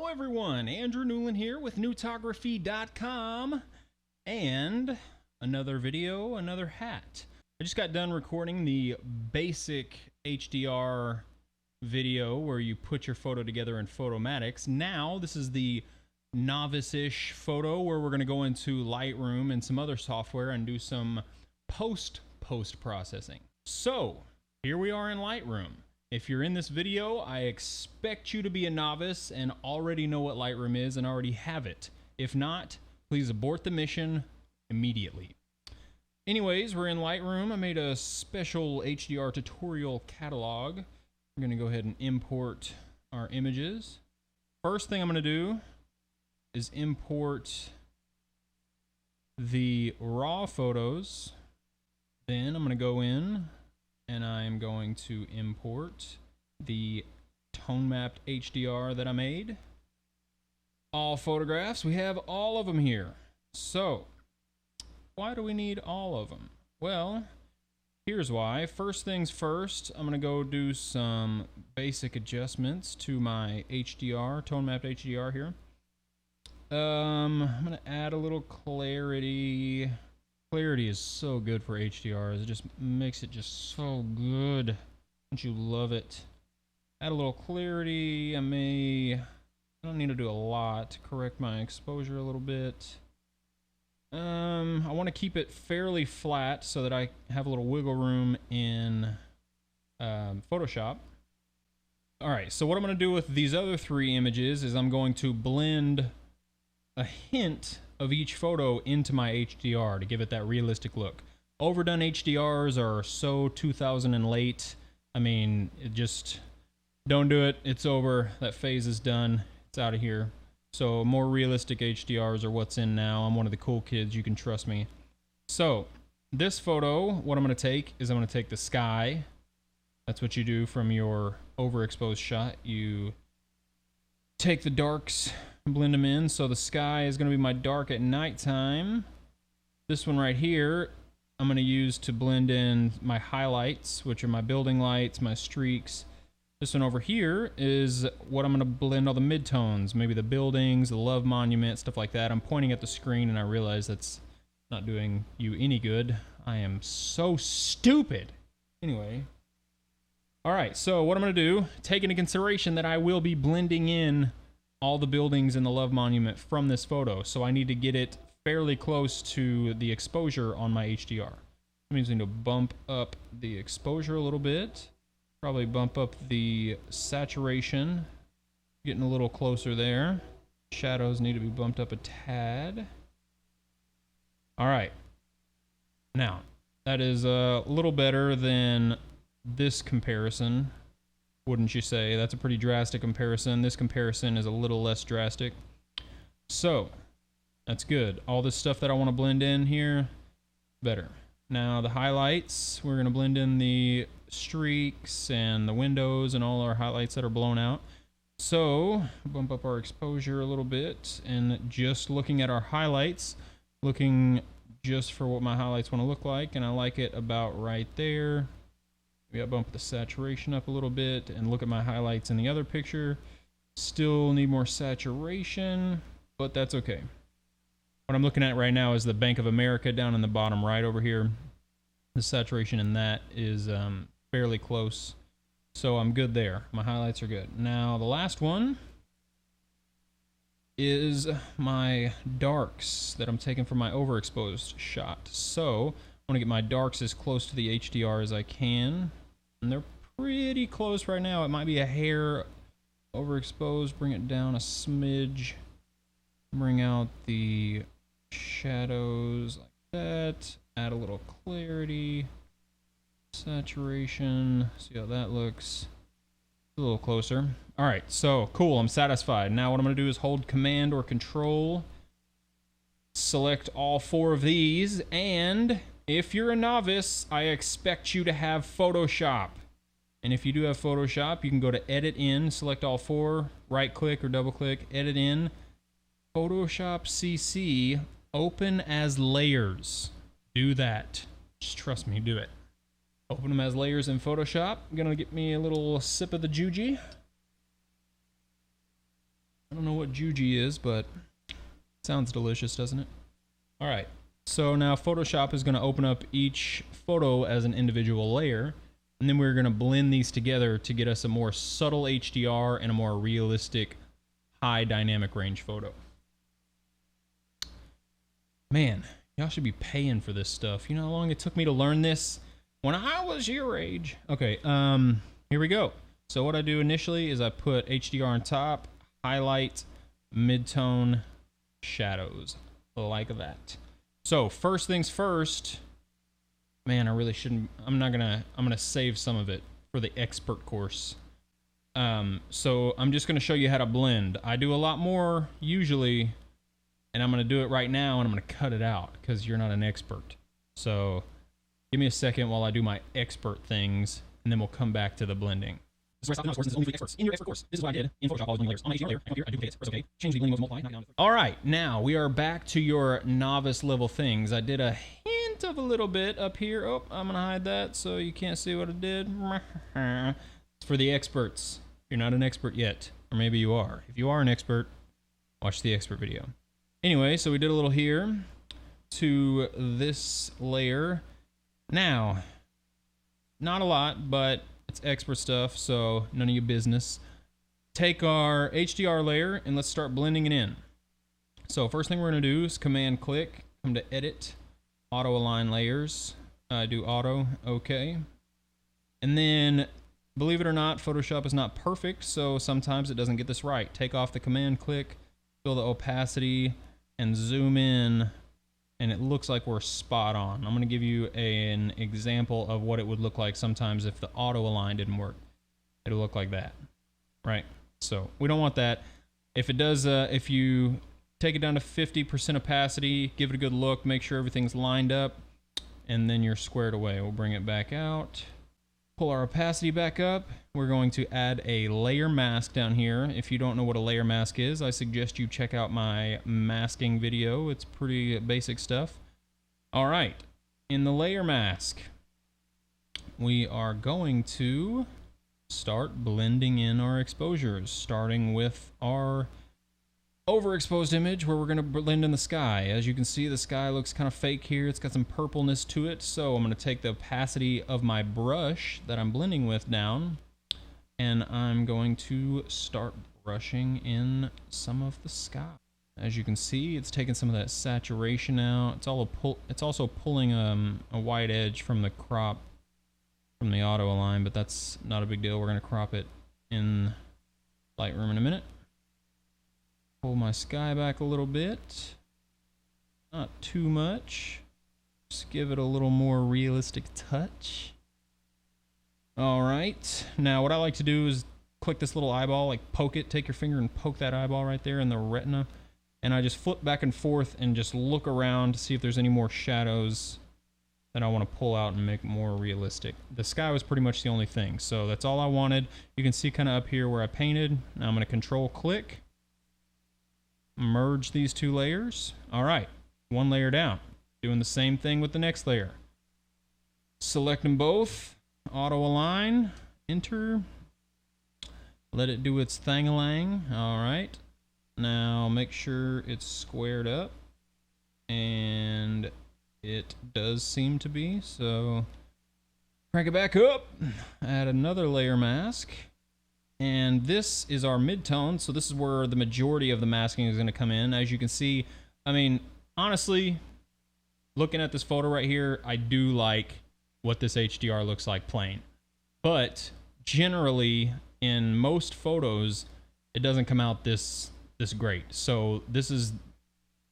Hello everyone, Andrew Newland here with newtography.com and another video, another hat. I just got done recording the basic HDR video where you put your photo together in Photomatics. Now this is the novice-ish photo where we're going to go into Lightroom and some other software and do some post-processing. So here we are in Lightroom. If you're in this video, I expect you to be a novice and already know what Lightroom is and already have it. If not, please abort the mission immediately. Anyways, we're in Lightroom. I made a special HDR tutorial catalog. We're going to go ahead and import our images. First thing I'm going to do is import the raw photos. Then I'm going to go in and I'm going to import the tonemapped HDR that I made. All photographs, we have all of them here. So, why do we need all of them? Well, here's why. First things first, I'm gonna go do some basic adjustments to my HDR, tonemapped HDR here. I'm gonna add a little clarity. Clarity is so good for HDRs. It just makes it just so good. Don't you love it? Add a little clarity. I don't need to do a lot. Correct my exposure a little bit. I want to keep it fairly flat so that I have a little wiggle room in Photoshop. All right, so what I'm going to do with these other three images is I'm going to blend a hint of each photo into my HDR to give it that realistic look. Overdone HDRs are so 2000 and late. I mean, just don't do it. It's over. That phase is done. It's out of here. So more realistic HDRs are what's in now. I'm one of the cool kids. You can trust me. So this photo, what I'm going to take is I'm going to take the sky. That's what you do from your overexposed shot. You take the darks, blend them in. So the sky is going to be my dark at nighttime. This one right here, I'm going to use to blend in my highlights, which are my building lights, my streaks. This one over here is what I'm going to blend all the midtones, maybe the buildings, the love monument, stuff like that. I'm pointing at the screen and I realize that's not doing you any good. I am so stupid. Anyway. All right, so what I'm going to do, take into consideration that I will be blending in all the buildings in the love monument from this photo. So I need to get it fairly close to the exposure on my HDR. That means I need to bump up the exposure a little bit. Probably bump up the saturation. Getting a little closer there. Shadows need to be bumped up a tad. All right. Now, that is a little better than this comparison. Wouldn't you say? That's a pretty drastic comparison. This comparison is a little less drastic. So, that's good. All this stuff that I want to blend in here, better. Now, the highlights, we're going to blend in the streaks and the windows and all our highlights that are blown out. So, bump up our exposure a little bit, and just looking at our highlights, looking just for what my highlights want to look like, and I like it about right there. Maybe I bump the saturation up a little bit and look at my highlights in the other picture. Still need more saturation, but that's okay. What I'm looking at right now is the Bank of America down in the bottom right over here. The saturation in that is fairly close, so I'm good there. My highlights are good. Now the last one is my darks that I'm taking from my overexposed shot. So I want to get my darks as close to the HDR as I can. And they're pretty close right now. It might be a hair overexposed. Bring it down a smidge. Bring out the shadows like that. Add a little clarity. Saturation. See how that looks. A little closer. All right, so cool. I'm satisfied. Now what I'm going to do is hold Command or Control. Select all four of these, and if you're a novice, I expect you to have Photoshop. And if you do have Photoshop, you can go to Edit In, select all four, right click or double click, Edit In, Photoshop CC, open as layers. Do that. Just trust me, do it. Open them as layers in Photoshop. I'm gonna get me a little sip of the juji. I don't know what juji is, but it sounds delicious, doesn't it? All right. So now Photoshop is going to open up each photo as an individual layer, and then we're going to blend these together to get us a more subtle HDR and a more realistic high dynamic range photo. Man, y'all should be paying for this stuff. You know how long it took me to learn this when I was your age? Okay, here we go. So what I do initially is I put HDR on top, highlight, midtone, shadows, like that. So first things first, man, I really shouldn't, I'm gonna save some of it for the expert course. So I'm just gonna show you how to blend. I do a lot more usually, and I'm gonna do it right now, and I'm gonna cut it out because you're not an expert. So give me a second while I do my expert things, and then we'll come back to the blending. This is where I stopped the mouse course. This is only for experts. In your expert course, this is what I did in Photoshop. I was doing layers. On my HDR layer, I come here, I duplicate it. Press OK. Change the blending mode to multiply. Knock it down. All right, now we are back to your novice level things. I did a hint of a little bit up here. Oh, I'm gonna hide that so you can't see what I did. It's for the experts. You're not an expert yet, or maybe you are. If you are an expert, watch the expert video. Anyway, so we did a little here to this layer. Now, not a lot, but it's expert stuff, so none of your business. Take our HDR layer and let's start blending it in. So first thing we're gonna do is command click, come to edit, auto align layers, do auto, okay. And then, believe it or not, Photoshop is not perfect, so sometimes it doesn't get this right. Take off the command click, fill the opacity, and zoom in, and it looks like we're spot on. I'm going to give you an example of what it would look like sometimes if the auto align didn't work. It'll look like that, right? So we don't want that. If it does, if you take it down to 50% opacity, give it a good look, make sure everything's lined up, and then you're squared away. We'll bring it back out. Pull our opacity back up. We're going to add a layer mask down here. If you don't know what a layer mask is, I suggest you check out my masking video. It's pretty basic stuff. All right, in the layer mask, we are going to start blending in our exposures, starting with our overexposed image where we're going to blend in the sky. As you can see, the sky looks kind of fake here. It's got some purpleness to it. So I'm going to take the opacity of my brush that I'm blending with down, and I'm going to start brushing in some of the sky. As you can see, it's taking some of that saturation out. It's also pulling a white edge from the crop from the auto align, but that's not a big deal. We're going to crop it in Lightroom in a minute. Pull my sky back a little bit, not too much, just give it a little more realistic touch. All right, now what I like to do is click this little eyeball, like poke it, take your finger and poke that eyeball right there in the retina, and I just flip back and forth and just look around to see if there's any more shadows that I want to pull out and make more realistic. The sky was pretty much the only thing, so that's all I wanted. You can see kind of up here where I painted. Now I'm going to control click. Merge these two layers. All right, one layer down. Doing the same thing with the next layer. Select them both, auto align, enter. Let it do its thang-a-lang. All right, now make sure it's squared up, and it does seem to be, so crank it back up, add another layer mask. And this is our midtone, so this is where the majority of the masking is going to come in. As you can see, I mean, honestly, looking at this photo right here, I do like what this HDR looks like plain. But generally, in most photos, it doesn't come out this great. So this is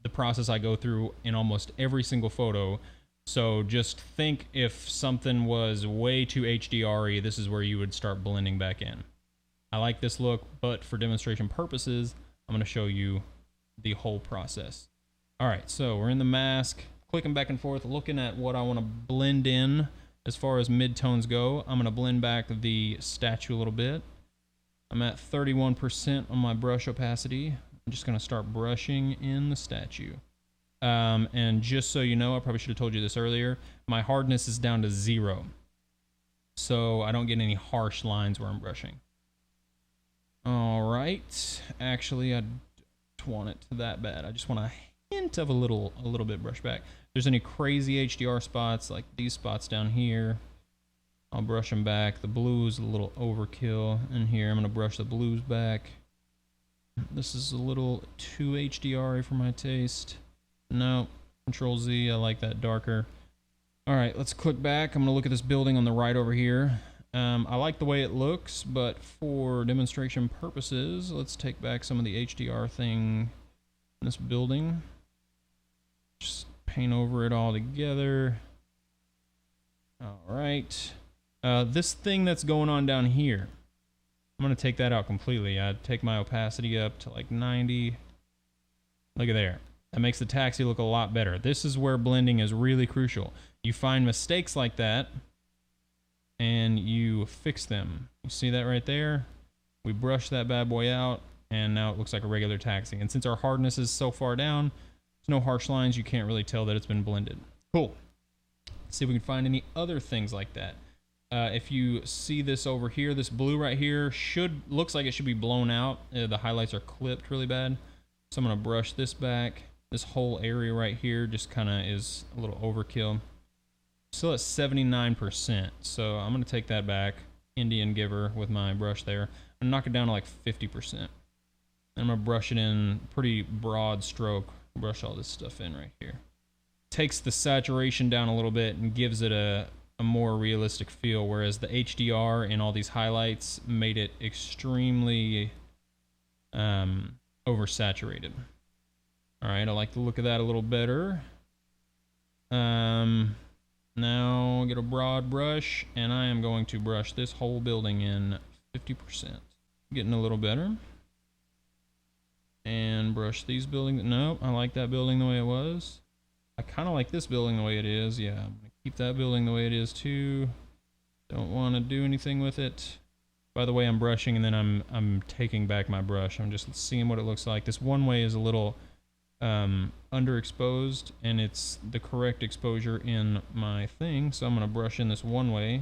the process I go through in almost every single photo. So just think if something was way too HDR-y, this is where you would start blending back in. I like this look, but for demonstration purposes, I'm going to show you the whole process. All right, so we're in the mask, clicking back and forth, looking at what I want to blend in as far as midtones go. I'm going to blend back the statue a little bit. I'm at 31% on my brush opacity. I'm just going to start brushing in the statue. And just so you know, I probably should have told you this earlier, my hardness is down to 0. So I don't get any harsh lines where I'm brushing. All right. Actually, I don't want it that bad. I just want a hint of a little bit brush back. If there's any crazy HDR spots like these spots down here, I'll brush them back. The blue's a little overkill in here. I'm gonna brush the blues back. This is a little too HDR for my taste. No, Control Z, I like that darker. All right, let's click back. I'm gonna look at this building on the right over here. I like the way it looks, but for demonstration purposes, let's take back some of the HDR thing in this building. Just paint over it all together. All right. This thing that's going on down here, I'm going to take that out completely. I'd take my opacity up to like 90. Look at there. That makes the taxi look a lot better. This is where blending is really crucial. You find mistakes like that and you fix them. You see that right there? We brush that bad boy out and now it looks like a regular taxi. And since our hardness is so far down, there's no harsh lines, you can't really tell that it's been blended. Cool. Let's see if we can find any other things like that. If you see this over here, this blue right here looks like it should be blown out. The highlights are clipped really bad. So I'm gonna brush this back. This whole area right here just kind of is a little overkill. Still at 79%, so I'm gonna take that back. Indian giver with my brush there. I'm gonna knock it down to like 50%. I'm gonna brush it in pretty broad stroke. Brush all this stuff in right here. Takes the saturation down a little bit and gives it a more realistic feel, whereas the HDR in all these highlights made it extremely oversaturated. All right, I like the look of that a little better. Now get a broad brush, and I am going to brush this whole building in 50%. Getting a little better. And brush these buildings. Nope, I like that building the way it was. I kind of like this building the way it is. Yeah, I'm gonna keep that building the way it is too. Don't want to do anything with it. By the way, I'm brushing and then I'm taking back my brush. I'm just seeing what it looks like. This one way is a little underexposed, and it's the correct exposure in my thing. So I'm gonna brush in this one way.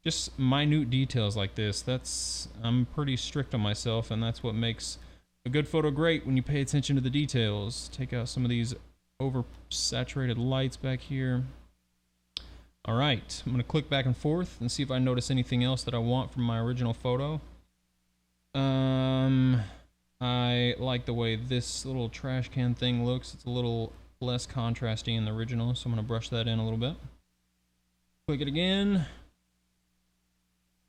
Just minute details like this. I'm pretty strict on myself, and that's what makes a good photo great, when you pay attention to the details. Take out some of these oversaturated lights back here. All right, I'm gonna click back and forth and see if I notice anything else that I want from my original photo. I like the way this little trash can thing looks. It's a little less contrasty in the original, so I'm gonna brush that in a little bit. Click it again.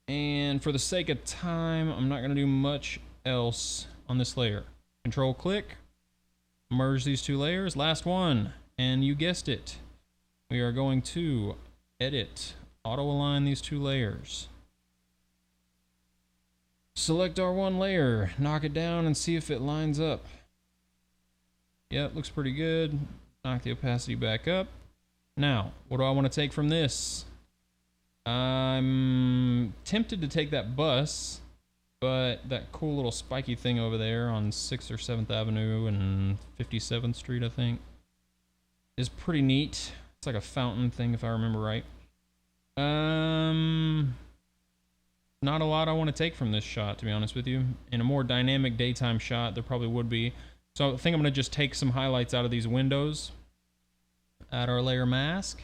And for the sake of time, I'm not gonna do much else on this layer. Control click, merge these two layers, last one, and you guessed it. We are going to edit, auto align these two layers. Select our one layer, knock it down and see if it lines up. Yep, looks pretty good. Knock the opacity back up. Now, what do I want to take from this? I'm tempted to take that bus, but that cool little spiky thing over there on 6th or 7th Avenue and 57th Street, I think, is pretty neat. It's like a fountain thing, if I remember right. Not a lot I want to take from this shot, to be honest with you. In a more dynamic daytime shot, there probably would be. So I think I'm going to just take some highlights out of these windows. Add our layer mask.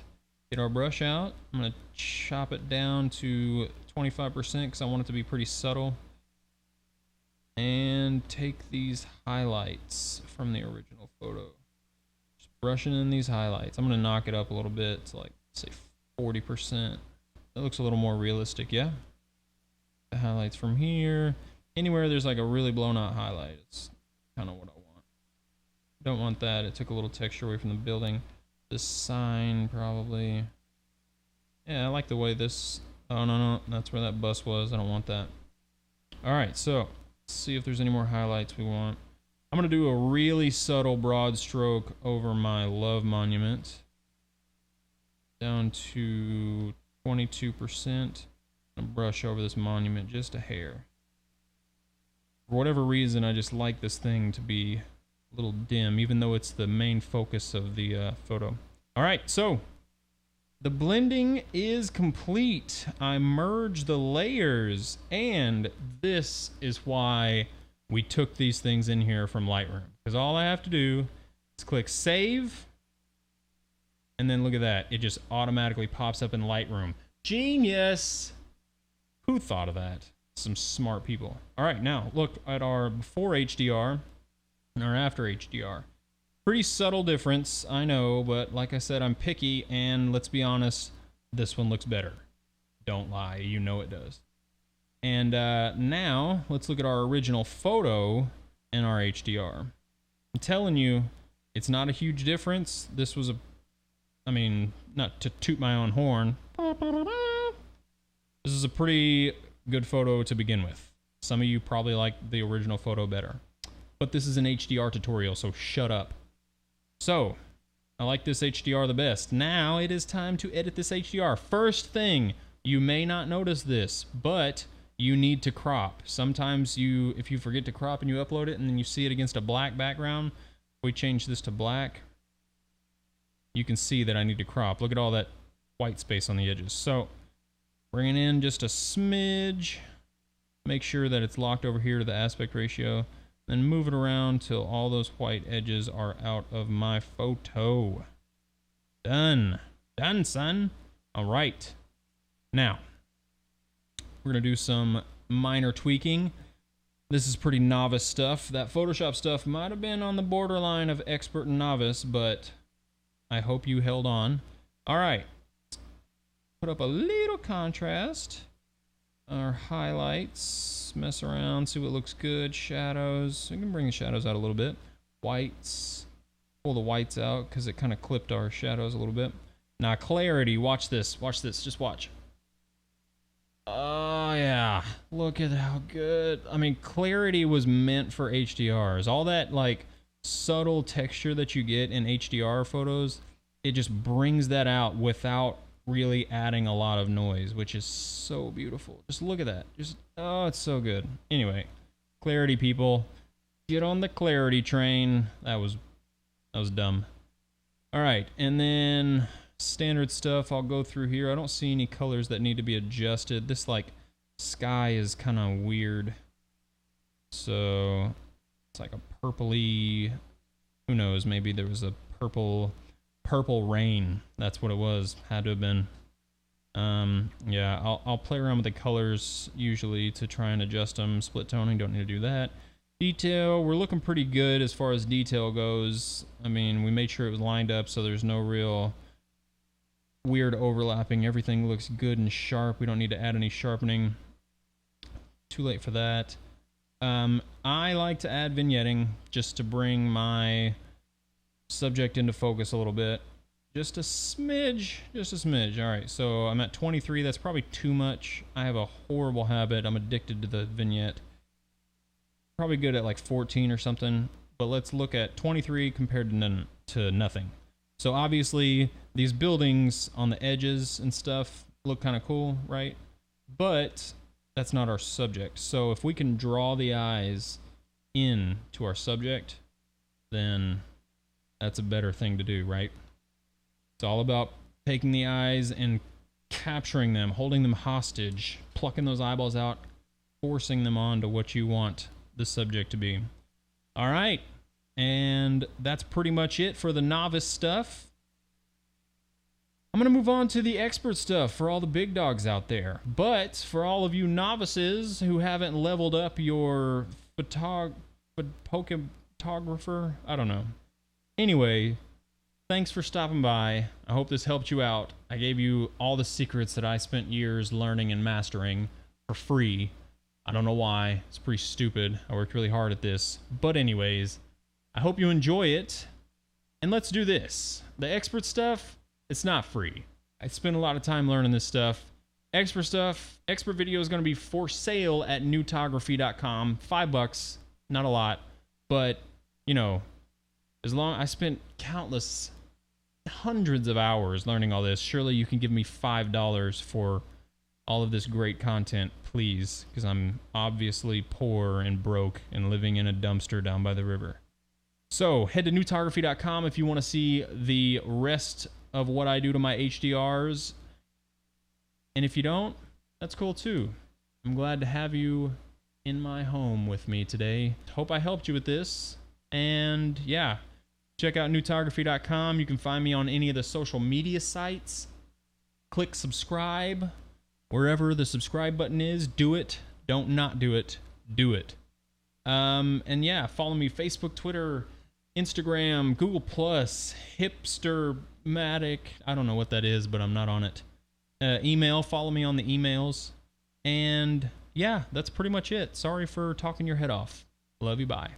Get our brush out. I'm going to chop it down to 25% because I want it to be pretty subtle. And take these highlights from the original photo. Just brushing in these highlights. I'm going to knock it up a little bit to like, say, 40%. That looks a little more realistic, yeah? The highlights from here. Anywhere there's like a really blown out highlight, it's kind of what I want. Don't want that. It took a little texture away from the building. This sign, probably. Yeah, I like the way this... Oh, no, that's where that bus was. I don't want that. Alright, so let's see if there's any more highlights we want. I'm going to do a really subtle broad stroke over my love monument. Down to 22%. Brush over this monument just a hair. For whatever reason, I just like this thing to be a little dim, even though it's the main focus of the photo. All right, so The blending is complete. I merged the layers, and this is why we took these things in here from Lightroom. Because all I have to do is click save, and then look at that. It just automatically pops up in Lightroom. Genius! Who thought of that? Some smart people. All right, now look at our before HDR and our after HDR. Pretty subtle difference, I know, but like I said, I'm picky, and let's be honest, this one looks better. Don't lie, you know it does. And now, let's look at our original photo and our HDR. I'm telling you, it's not a huge difference. This was I mean, not to toot my own horn. This is a pretty good photo to begin with. Some of you probably like the original photo better. But this is an HDR tutorial, so shut up. So, I like this HDR the best. Now it is time to edit this HDR. First thing, you may not notice this, but you need to crop. Sometimes if you forget to crop and you upload it and then you see it against a black background, if we change this to black, you can see that I need to crop. Look at all that white space on the edges. So, bringing in just a smidge, make sure that it's locked over here to the aspect ratio. Then move it around till all those white edges are out of my photo. Done. Done, son. All right. Now, we're going to do some minor tweaking. This is pretty novice stuff. That Photoshop stuff might have been on the borderline of expert and novice, but I hope you held on. All right. Put up a little contrast. Our highlights, mess around, see what looks good. Shadows, we can bring the shadows out a little bit. Whites, pull the whites out because it kind of clipped our shadows a little bit. Now clarity, watch this, just watch. Oh yeah, look at how good. I mean, clarity was meant for HDRs. All that like subtle texture that you get in HDR photos, it just brings that out without really adding a lot of noise, which is so beautiful. Just look at that. Just, oh, it's so good. Anyway, clarity people, get on the clarity train. That was dumb. All right, and then standard stuff I'll go through here. I don't see any colors that need to be adjusted. This like sky is kind of weird, so it's like a purpley, who knows, maybe there was a purple rain. That's what it was. Had to have been. Yeah, I'll play around with the colors usually to try and adjust them. Split toning, don't need to do that. Detail, we're looking pretty good as far as detail goes. I mean, we made sure it was lined up so there's no real weird overlapping. Everything looks good and sharp. We don't need to add any sharpening. Too late for that. I like to add vignetting just to bring my subject into focus a little bit. Just a smidge. All right, so I'm at 23. That's probably too much. I have a horrible habit. I'm addicted to the vignette. Probably good at like 14 or something, but let's look at 23 compared to nothing. So obviously these buildings on the edges and stuff look kind of cool, right? But that's not our subject. So if we can draw the eyes in to our subject, then that's a better thing to do, right? It's all about taking the eyes and capturing them, holding them hostage, plucking those eyeballs out, forcing them on to what you want the subject to be. All right, and that's pretty much it for the novice stuff. I'm gonna move on to the expert stuff for all the big dogs out there. But for all of you novices who haven't leveled up your photographer, I don't know. Anyway, thanks for stopping by. I hope this helped you out. I gave you all the secrets that I spent years learning and mastering for free. I don't know why. It's pretty stupid. I worked really hard at this. But anyways, I hope you enjoy it. And let's do this. The expert stuff, it's not free. I spent a lot of time learning this stuff. Expert stuff, expert video is going to be for sale at newtography.com. $5, not a lot. But, you know, I spent countless, hundreds of hours learning all this. Surely you can give me $5 for all of this great content, please, because I'm obviously poor and broke and living in a dumpster down by the river. So head to newtography.com if you want to see the rest of what I do to my HDRs. And if you don't, that's cool too. I'm glad to have you in my home with me today. Hope I helped you with this. And yeah, check out newtography.com. You can find me on any of the social media sites. Click subscribe. Wherever the subscribe button is, do it. Don't not do it. Do it. And yeah, follow me Facebook, Twitter, Instagram, Google+, Hipstermatic. I don't know what that is, but I'm not on it. Email, follow me on the emails. And yeah, that's pretty much it. Sorry for talking your head off. Love you, bye.